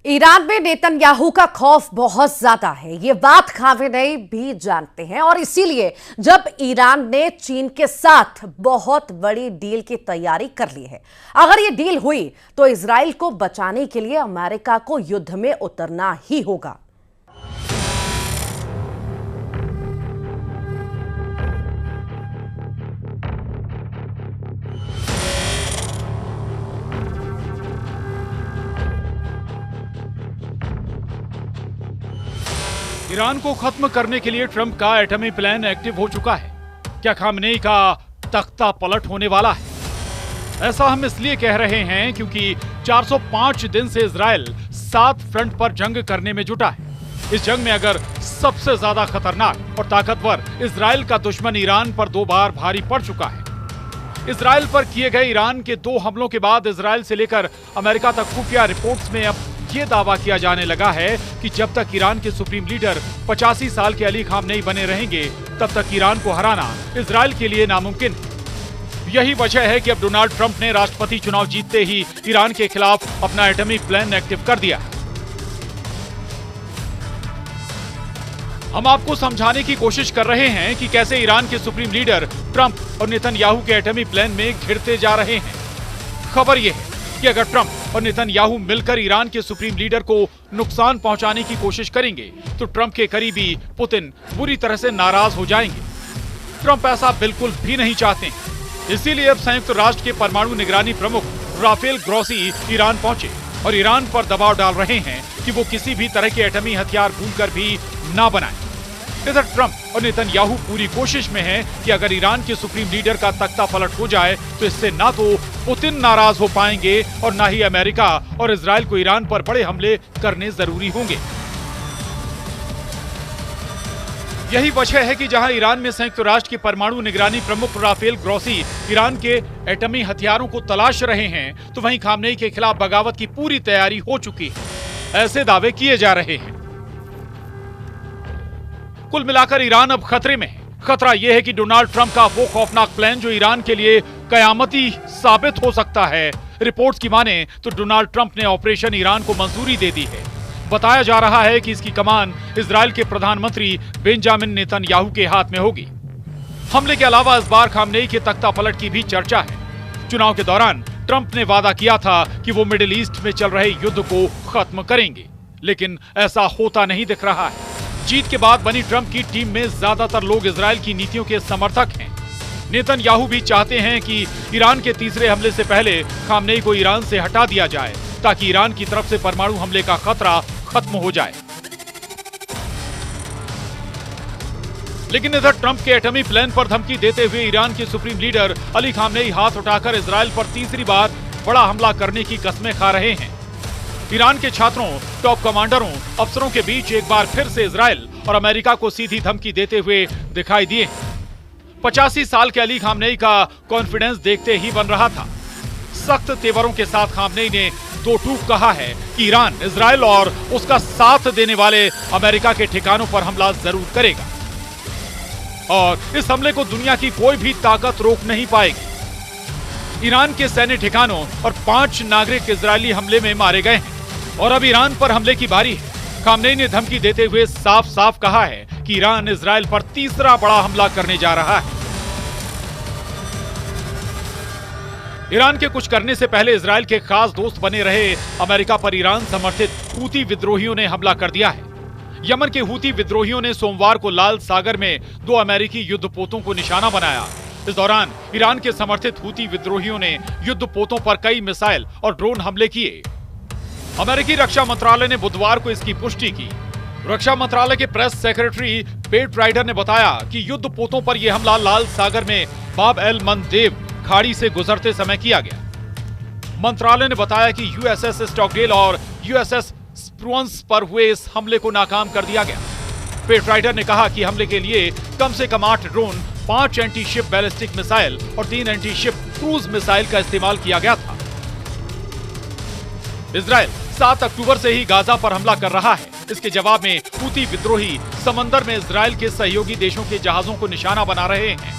Iran में Netanyahu का खौफ बहुत ज्यादा है, ये बात खामेनेई भी जानते हैं और इसीलिए जब ईरान ने चीन के साथ बहुत बड़ी डील की तैयारी कर ली है। अगर ये डील हुई तो इजराइल को बचाने के लिए अमेरिका को युद्ध में उतरना ही होगा। ईरान को खत्म करने के लिए ट्रंप का एटमी प्लान एक्टिव हो चुका है। क्या खामनेई का तख्ता पलट होने वाला है? ऐसा हम इसलिए कह रहे हैं क्योंकि 405 दिन से इजराइल 7 फ्रंट पर जंग करने में जुटा है। इस जंग में अगर सबसे ज्यादा खतरनाक और ताकतवर इजराइल का दुश्मन ईरान पर 2 बार भारी पड़ चुका है। इजराइल पर किए गए ईरान के 2 हमलों के बाद इजराइल से लेकर अमेरिका तक खुफिया रिपोर्ट्स में अब ये दावा किया जाने लगा है कि जब तक ईरान के सुप्रीम लीडर 85 साल के अली खामनेई बने रहेंगे तब तक ईरान को हराना इजराइल के लिए नामुमकिन है। यही वजह है कि अब डोनाल्ड ट्रंप ने राष्ट्रपति चुनाव जीतते ही ईरान के खिलाफ अपना एटमी प्लान एक्टिव कर दिया। हम आपको समझाने की कोशिश कर रहे हैं कि कैसे ईरान के सुप्रीम लीडर ट्रंप और नेतन्याहू के एटमी प्लान में घिरते जा रहे हैं। खबर यह है कि अगर ट्रंप और नेतन्याहू मिलकर ईरान के सुप्रीम लीडर को नुकसान पहुंचाने की कोशिश करेंगे तो ट्रंप के करीबी पुतिन बुरी तरह से नाराज हो जाएंगे। ट्रंप ऐसा बिल्कुल भी नहीं चाहते, इसीलिए अब संयुक्त राष्ट्र के परमाणु निगरानी प्रमुख राफेल ग्रोसी ईरान पहुंचे और ईरान पर दबाव डाल रहे हैं कि वो किसी भी तरह के एटमी हथियार भूलकर भी ना बनाए। इधर ट्रंप और नेतन्याहू पूरी कोशिश में हैं कि अगर ईरान के सुप्रीम लीडर का तख्ता पलट हो जाए तो इससे ना तो पुतिन नाराज हो पाएंगे और ना ही अमेरिका और इजराइल को ईरान पर बड़े हमले करने जरूरी होंगे। यही वजह है कि जहां ईरान में संयुक्त राष्ट्र के परमाणु निगरानी प्रमुख राफेल ग्रोसी ईरान के एटमी हथियारों को तलाश रहे हैं तो वहीं खामनेई के खिलाफ बगावत की पूरी तैयारी हो चुकी है, ऐसे दावे किए जा रहे हैं। कुल मिलाकर ईरान अब खतरे में है। खतरा यह है कि डोनाल्ड ट्रंप का वो खौफनाक प्लान जो ईरान के लिए कयामती साबित हो सकता है। रिपोर्ट्स की माने तो डोनाल्ड ट्रंप ने ऑपरेशन ईरान को मंजूरी दे दी है। बताया जा रहा है कि इसकी कमान इजराइल के प्रधानमंत्री बेंजामिन नेतन्याहू के हाथ में होगी। हमले के अलावा इस बार खामनेई के तख्ता पलट की भी चर्चा है। चुनाव के दौरान ट्रंप ने वादा किया था कि वो मिडिल ईस्ट में चल रहे युद्ध को खत्म करेंगे, लेकिन ऐसा होता नहीं दिख रहा है। जीत के बाद बनी ट्रंप की टीम में ज्यादातर लोग इजराइल की नीतियों के समर्थक हैं। नेतन्याहू भी चाहते हैं कि ईरान के तीसरे हमले से पहले खामनेई को ईरान से हटा दिया जाए ताकि ईरान की तरफ से परमाणु हमले का खतरा खत्म हो जाए। लेकिन इधर ट्रंप के एटमी प्लान पर धमकी देते हुए ईरान के सुप्रीम लीडर अली खामनेई हाथ उठाकर इजराइल पर तीसरी बार बड़ा हमला करने की कस्में खा रहे हैं। ईरान के छात्रों, टॉप कमांडरों, अफसरों के बीच एक बार फिर से इजराइल और अमेरिका को सीधी धमकी देते हुए दिखाई दिए। 85 साल के अली खामनेई का कॉन्फिडेंस देखते ही बन रहा था। सख्त तेवरों के साथ खामनेई ने 2 टूक कहा है कि ईरान इजराइल और उसका साथ देने वाले अमेरिका के ठिकानों पर हमला जरूर करेगा और इस हमले को दुनिया की कोई भी ताकत रोक नहीं पाएगी। ईरान के सैन्य ठिकानों और 5 नागरिक इजरायली हमले में मारे गए हैं और अब ईरान पर हमले की बारी है। खामनेई ने धमकी देते हुए साफ साफ कहा है कि ईरान इजराइल पर तीसरा बड़ा हमला करने जा रहा है। ईरान के कुछ करने से पहले इजराइल के खास दोस्त बने रहे अमेरिका पर ईरान समर्थित हूती विद्रोहियों ने हमला कर दिया है। यमन के हूती विद्रोहियों ने सोमवार को लाल सागर में 2 अमेरिकी युद्धपोतों को निशाना बनाया। इस दौरान ईरान के समर्थित हूती विद्रोहियों ने युद्धपोतों पर कई मिसाइल और ड्रोन हमले किए। अमेरिकी रक्षा मंत्रालय ने बुधवार को इसकी पुष्टि की। रक्षा मंत्रालय के प्रेस सेक्रेटरी पेट राइडर ने बताया कि युद्धपोतों पर यह हमला लाल सागर में बाब एल मंदेब खाड़ी से गुजरते समय किया गया। मंत्रालय ने बताया कि यूएसएस स्टॉकडेल और यूएसएस स्प्रुअन्स पर हुए इस हमले को नाकाम कर दिया गया। पेट राइडर ने कहा कि हमले के लिए कम से कम 8 drone, 5 anti ship ballistic missile और 3 एंटी शिप क्रूज मिसाइल का इस्तेमाल किया गया था। इजराइल 7 अक्टूबर से ही गाजा पर हमला कर रहा है। इसके जवाब में हूती विद्रोही समंदर में इजराइल के सहयोगी देशों के जहाजों को निशाना बना रहे हैं।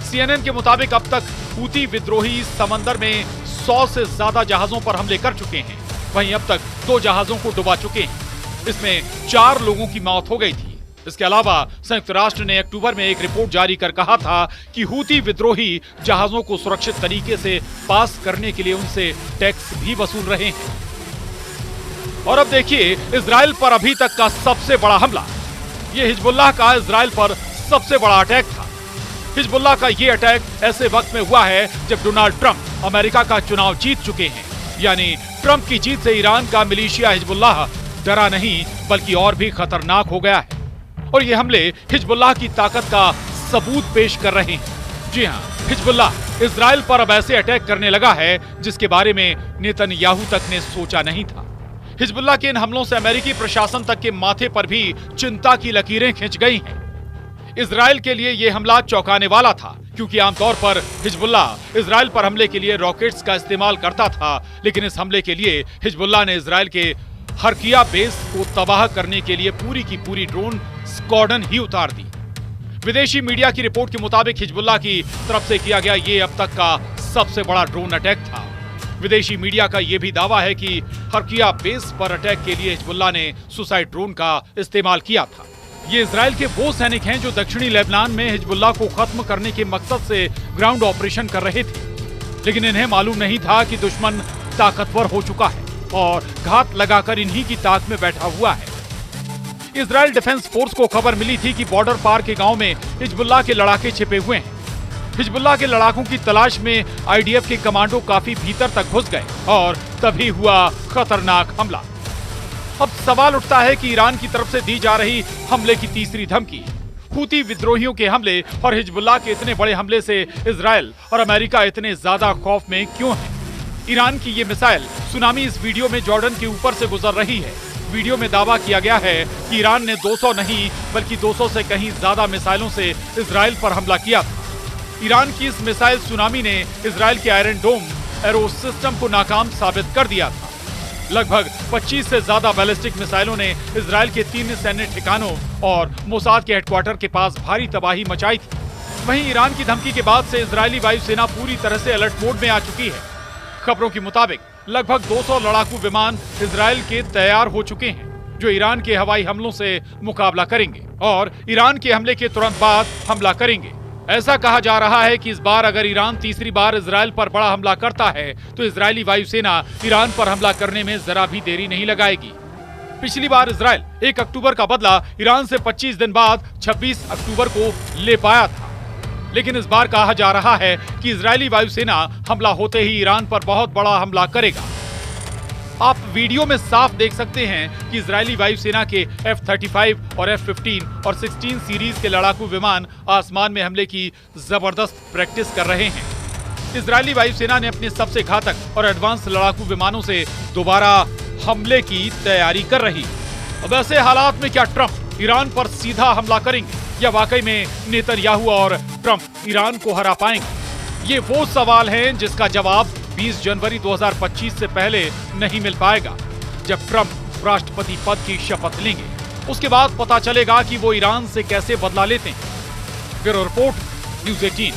सीएनएन के मुताबिक अब तक हूती विद्रोही समंदर में 100 से ज्यादा जहाजों पर हमले कर चुके हैं। वहीं अब तक 2 जहाजों को डुबा चुके हैं। इसमें 4 लोगों की मौत हो गई थी। इसके अलावा संयुक्त राष्ट्र ने अक्टूबर में एक रिपोर्ट जारी कर कहा था कि हूती विद्रोही जहाजों को सुरक्षित तरीके से पास करने के लिए उनसे टैक्स भी वसूल रहे हैं। और अब देखिए इजराइल पर अभी तक का सबसे बड़ा हमला। यह हिजबुल्लाह का इजराइल पर सबसे बड़ा अटैक था। हिजबुल्लाह का यह अटैक ऐसे वक्त में हुआ है जब डोनाल्ड ट्रंप अमेरिका का चुनाव जीत चुके हैं। यानी ट्रंप की जीत से ईरान का मिलिशिया हिजबुल्लाह डरा नहीं बल्कि और भी खतरनाक हो गया है। और ये हमले हिजबुल्लाह की ताकत का सबूत पेश कर रहे हैं। जी हां, हिजबुल्लाह इजराइल पर अब ऐसे अटैक करने लगा है जिसके बारे में नेतन्याहू तक ने सोचा नहीं था। हिजबुल्लाह के इन हमलों से अमेरिकी प्रशासन तक के माथे पर भी चिंता की लकीरें खिंच गई हैं। इजराइल के लिए यह हमला चौंकाने वाला था, क्योंकि आमतौर पर हिजबुल्लाह इजराइल पर हमले के लिए रॉकेट्स का इस्तेमाल करता था, लेकिन इस हमले के लिए हिजबुल्लाह ने इजराइल के हरकिया बेस को तबाह करने के लिए पूरी की पूरी ड्रोन स्क्वाड्रन ही उतार दी। विदेशी मीडिया की रिपोर्ट के मुताबिक हिजबुल्लाह की तरफ से किया गया ये अब तक का सबसे बड़ा ड्रोन अटैक था। विदेशी मीडिया का यह भी दावा है कि हरकिया बेस पर अटैक के लिए हिजबुल्लाह ने सुसाइड ड्रोन का इस्तेमाल किया था। ये इजराइल के वो सैनिक हैं जो दक्षिणी लेबनान में हिजबुल्लाह को खत्म करने के मकसद से ग्राउंड ऑपरेशन कर रहे थे, लेकिन इन्हें मालूम नहीं था कि दुश्मन ताकतवर हो चुका है और घात लगाकर इन्हीं की ताक में बैठा हुआ है। इजराइल डिफेंस फोर्स को खबर मिली थी कि बॉर्डर पार के गांव में हिजबुल्लाह के लड़ाके छिपे हुए हैं। हिजबुल्लाह के लड़ाकों की तलाश में आईडीएफ के कमांडो काफी भीतर तक घुस गए और तभी हुआ खतरनाक हमला। अब सवाल उठता है कि ईरान की तरफ से दी जा रही हमले की तीसरी धमकी, हूती विद्रोहियों के हमले और हिजबुल्लाह के इतने बड़े हमले से इजराइल और अमेरिका इतने ज्यादा खौफ में क्यों हैं? ईरान की ये मिसाइल सुनामी इस वीडियो में जॉर्डन के ऊपर से गुजर रही है। वीडियो में दावा किया गया है कि ईरान ने 200 नहीं बल्कि 200 से कहीं ज्यादा मिसाइलों से इजराइल पर हमला किया था। ईरान की इस मिसाइल सुनामी ने इजराइल के आयरन डोम एरो सिस्टम को नाकाम साबित कर दिया था। लगभग 25 से ज्यादा बैलिस्टिक मिसाइलों ने इजराइल के 3 सैन्य ठिकानों और मोसाद के हेडक्वार्टर के पास भारी तबाही मचाई थी। वहीं ईरान की धमकी के बाद से इजरायली वायुसेना पूरी तरह से अलर्ट मोड में आ चुकी है। खबरों के मुताबिक लगभग 200 लड़ाकू विमान इजराइल के तैयार हो चुके हैं, जो ईरान के हवाई हमलों से मुकाबला करेंगे और ईरान के हमले के तुरंत बाद हमला करेंगे। ऐसा कहा जा रहा है कि इस बार अगर ईरान तीसरी बार इजराइल पर बड़ा हमला करता है तो इजरायली वायुसेना ईरान पर हमला करने में जरा भी देरी नहीं लगाएगी। पिछली बार इजराइल 1 अक्टूबर का बदला ईरान से 25 दिन बाद 26 अक्टूबर को ले पाया था, लेकिन इस बार कहा जा रहा है कि इजरायली वायुसेना हमला होते ही ईरान पर बहुत बड़ा हमला करेगा। आप वीडियो में साफ देख सकते हैं कि इजरायली वायुसेना के F-35 और F-15 और 16 सीरीज के लड़ाकू विमान आसमान में हमले की जबरदस्त प्रैक्टिस कर रहे हैं। इजरायली वायुसेना ने अपने सबसे घातक और एडवांस लड़ाकू विमानों से दोबारा हमले की तैयारी कर रही। अब ऐसे हालात में क्या ट्रंप ईरान पर सीधा हमला करेंगे या वाकई में नेतन्याहू और ट्रंप ईरान को हरा पाएंगे? ये वो सवाल हैं जिसका जवाब 20 जनवरी 2025 से पहले नहीं मिल पाएगा, जब ट्रंप राष्ट्रपति पद की शपथ लेंगे। उसके बाद पता चलेगा कि वो ईरान से कैसे बदला लेते हैं। Bureau report, news 18।